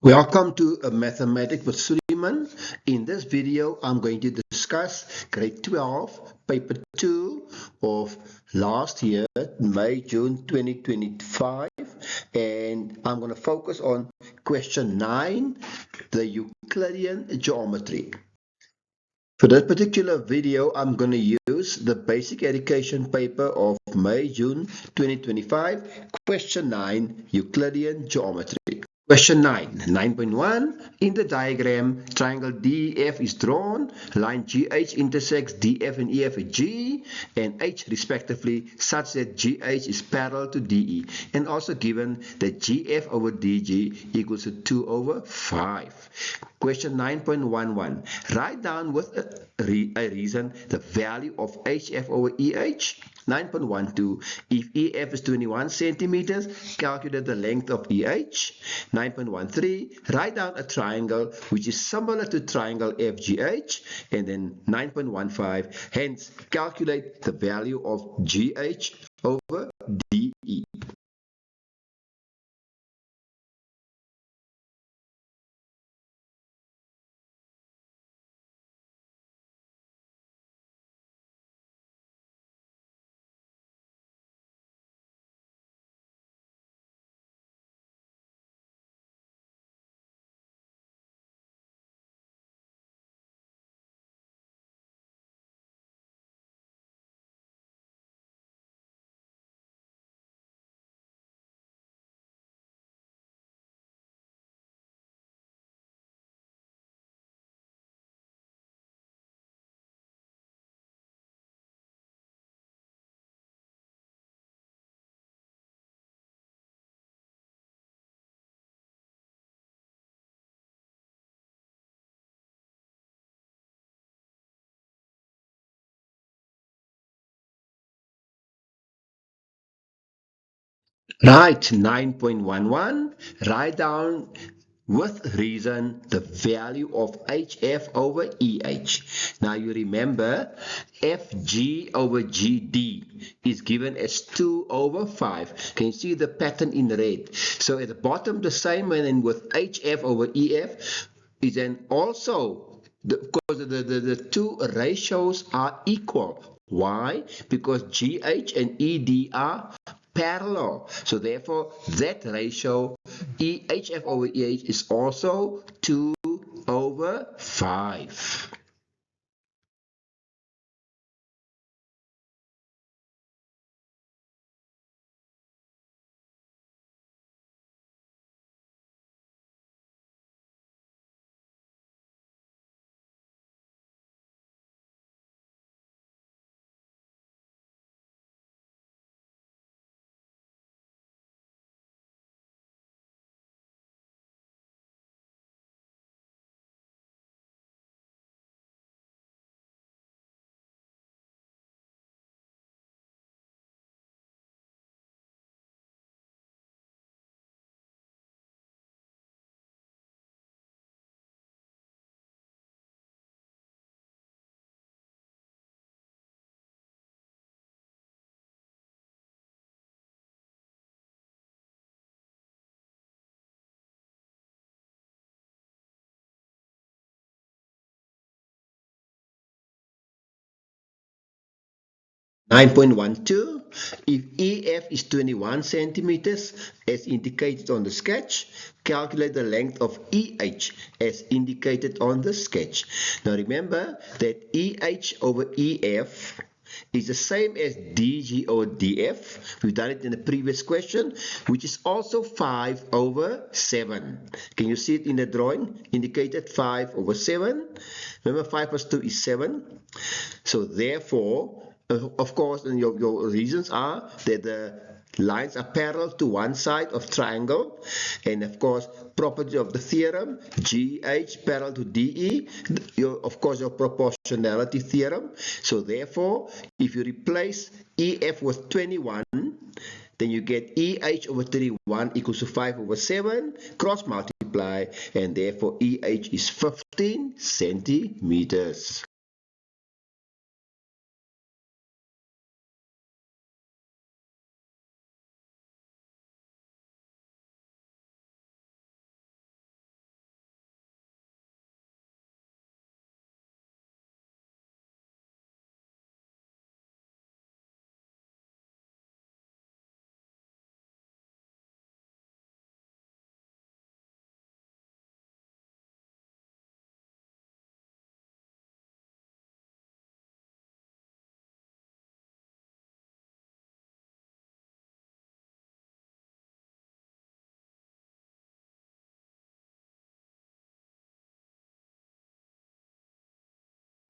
Welcome to Mathematics with Suleiman. In this video, I'm going to discuss grade 12, paper 2 of last year, May, June 2025. And I'm going to focus on question 9, the Euclidean geometry. For this particular video, I'm going to use the basic education paper of May, June 2025, question 9, Euclidean geometry. Question 9, 9.1. In the diagram, triangle DEF is drawn. Line GH intersects DF and EF at G and H respectively, such that GH is parallel to DE, and also given that GF over DG equals to 2 over 5. Question 9.11. Write down with a reason the value of HF over EH. 9.12. If EF is 21 centimeters, calculate the length of EH. 9.13. Write down a triangle which is similar to triangle FGH. And then 9.15. Hence, calculate the value of GH over DE. Right, 9.11. Write down with reason the value of HF over EH. Now you remember FG over GD is given as 2 over 5. Can you see the pattern in red? So at the bottom the same, and then with HF over EF is then also because the two ratios are equal. Why? Because GH and ED are parallel. So therefore, that ratio EHF over EH is also 2 over 5. Nine point 9.12. If EF is 21 centimeters as indicated on the sketch, calculate the length of EH as indicated on the sketch. Now remember that EH over EF is the same as DG over DF. We've done it in the previous question, which is also 5 over 7. Can you see it in the drawing? Indicated 5 over 7. Remember 5 plus 2 is 7. So therefore, of course, and your reasons are that the lines are parallel to one side of triangle, and of course property of the theorem GH parallel to DE, of course your proportionality theorem. So therefore, if you replace EF with 21, then you get EH over 31 equals to 5 over 7, cross multiply, and therefore EH is 15 centimeters.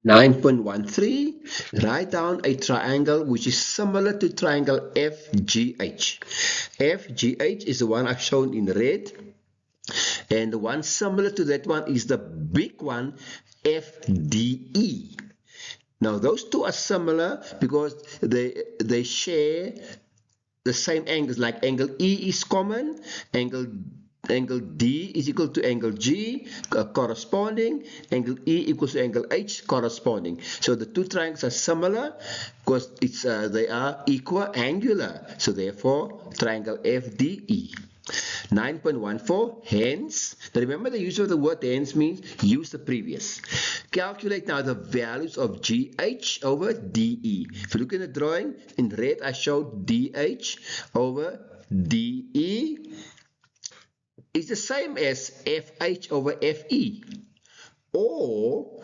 9.13, write down a triangle which is similar to triangle FGH. FGH is the one I've shown in red, and the one similar to that one is the big one, FDE. Now those two are similar because they share the same angles, like angle E is common, angle D is equal to angle G corresponding, angle E equals to angle H corresponding. So the two triangles are similar because they are equiangular. So therefore triangle FDE. 9.14, hence. Now remember the use of the word hence means use the previous. Calculate now the values of GH over DE. If you look in the drawing, in red I showed DH over DE is the same as FH over FE, or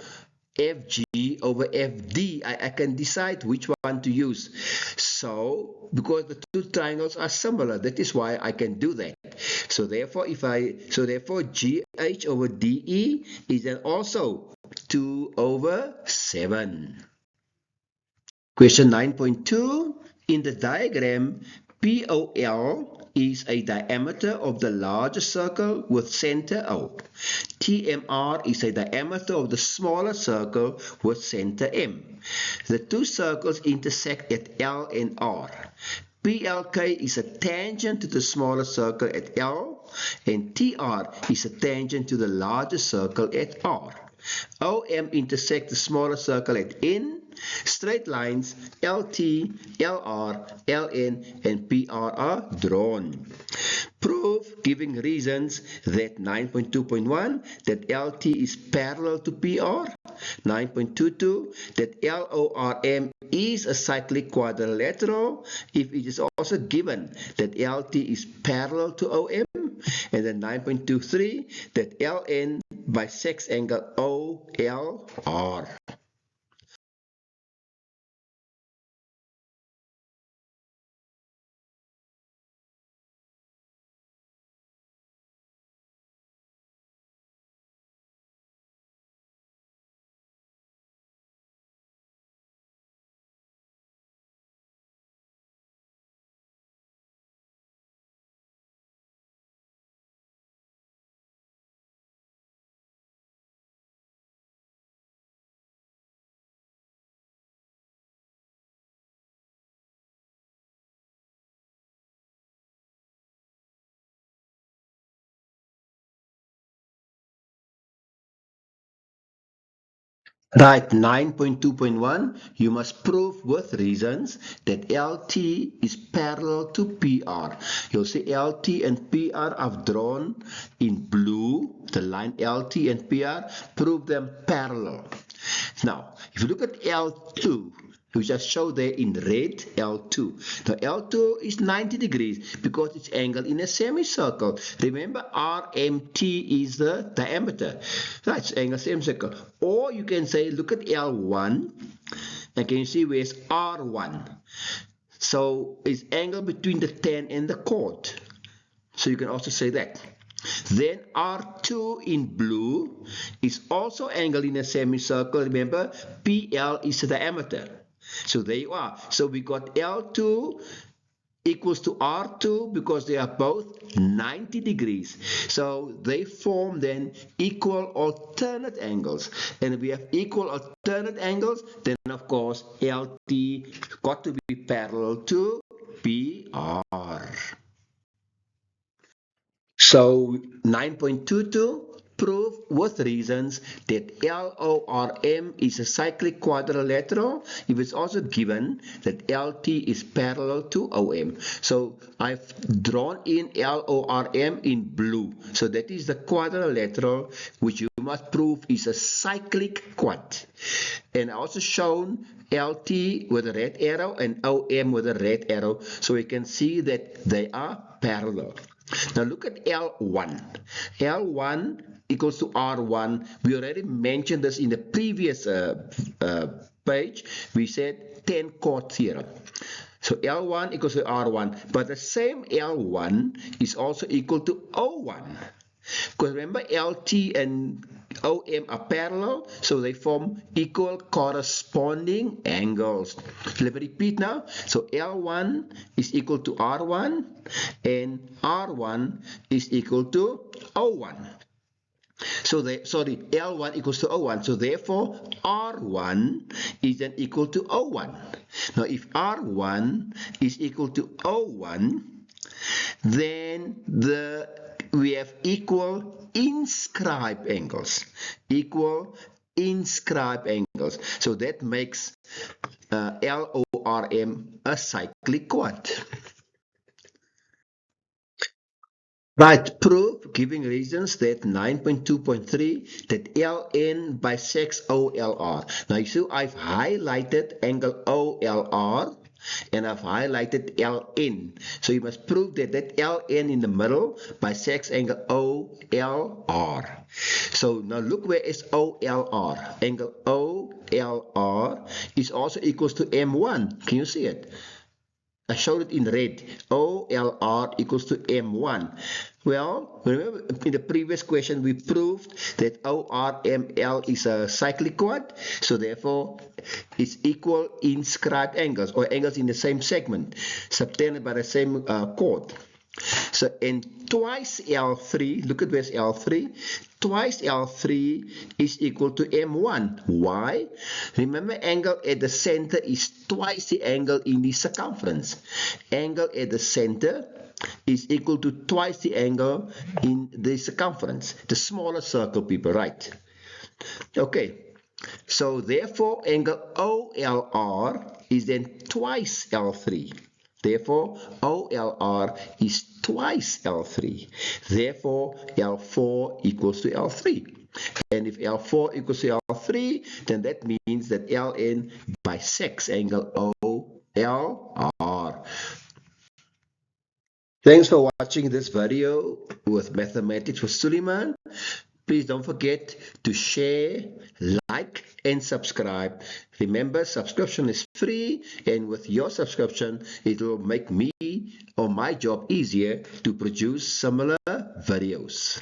FG over FD. I can decide which one to use. So because the two triangles are similar, that is why I can do that. So therefore GH over DE is then also 2 over 7. Question 9.2. In the diagram, POL is a diameter of the larger circle with center O. TMR is a diameter of the smaller circle with center M. The two circles intersect at L and R. PLK is a tangent to the smaller circle at L, and TR is a tangent to the larger circle at R. OM intersect the smaller circle at N. Straight lines LT, LR, LN, and PR are drawn. Prove, giving reasons, that 9.2.1 that LT is parallel to PR. 9.22 that LORM is a cyclic quadrilateral if it is also given that LT is parallel to OM. And then 9.23 that LN bisects angle OLR. Right, 9.2.1, you must prove with reasons that LT is parallel to PR. You'll see LT and PR I've drawn in blue, the line LT and PR, prove them parallel. Now, if you look at L2, which I showed there in red, L2. Now L2 is 90 degrees because it's angled in a semicircle. Remember, RMT is the diameter. Right, it's angled semicircle. Or you can say, look at L1, and can you see where's R1? So it's angled between the 10 and the chord. So you can also say that. Then R2 in blue is also angled in a semicircle. Remember, PL is the diameter. So there you are. So we got L2 equals to R2 because they are both 90 degrees. So they form then equal alternate angles. And if we have equal alternate angles, then of course LT got to be parallel to PR. So 9.22, prove with reasons that LORM is a cyclic quadrilateral if it's also given that LT is parallel to OM. So I've drawn in LORM in blue. So that is the quadrilateral which you must prove is a cyclic quad. And I also shown LT with a red arrow and OM with a red arrow. So we can see that they are parallel. Now look at L1. L1 equals to R1. We already mentioned this in the previous page. We said 10 chord theorem. So L1 equals to R1. But the same L1 is also equal to O1. Because remember, LT and OM are parallel, so they form equal corresponding angles. Let me repeat now. So L1 is equal to R1 and R1 is equal to O1. So L1 equals to O1. So therefore, R1 is then equal to O1. Now, if R1 is equal to O1, then we have equal inscribed angles. Equal inscribed angles. So that makes LORM a cyclic quad. Right, proof giving reasons that 9.2.3 that LN bisects OLR. Now you see I've highlighted angle OLR and I've highlighted LN. So you must prove that LN in the middle bisects angle OLR. So now look where is OLR. Angle OLR is also equals to M1. Can you see it? I showed it in red. OLR equals to M1. Well, remember in the previous question we proved that ORML is a cyclic quad, so therefore it's equal inscribed angles or angles in the same segment, subtended by the same chord. So and twice L3, look at where's L3, twice L3 is equal to M1. Why? Remember, angle at the center is twice the angle in the circumference. Angle at the center is equal to twice the angle in the circumference. The smaller circle, people, right? Okay. So therefore, angle OLR is then twice L3. Therefore, OLR is twice L3. Therefore, L4 equals to L3. And if L4 equals to L3, then that means that LN bisects angle OLR. Thanks for watching this video with Mathematics with Suleiman. Please don't forget to share, like, and subscribe. Remember, subscription is free, and with your subscription, it will make me or my job easier to produce similar videos.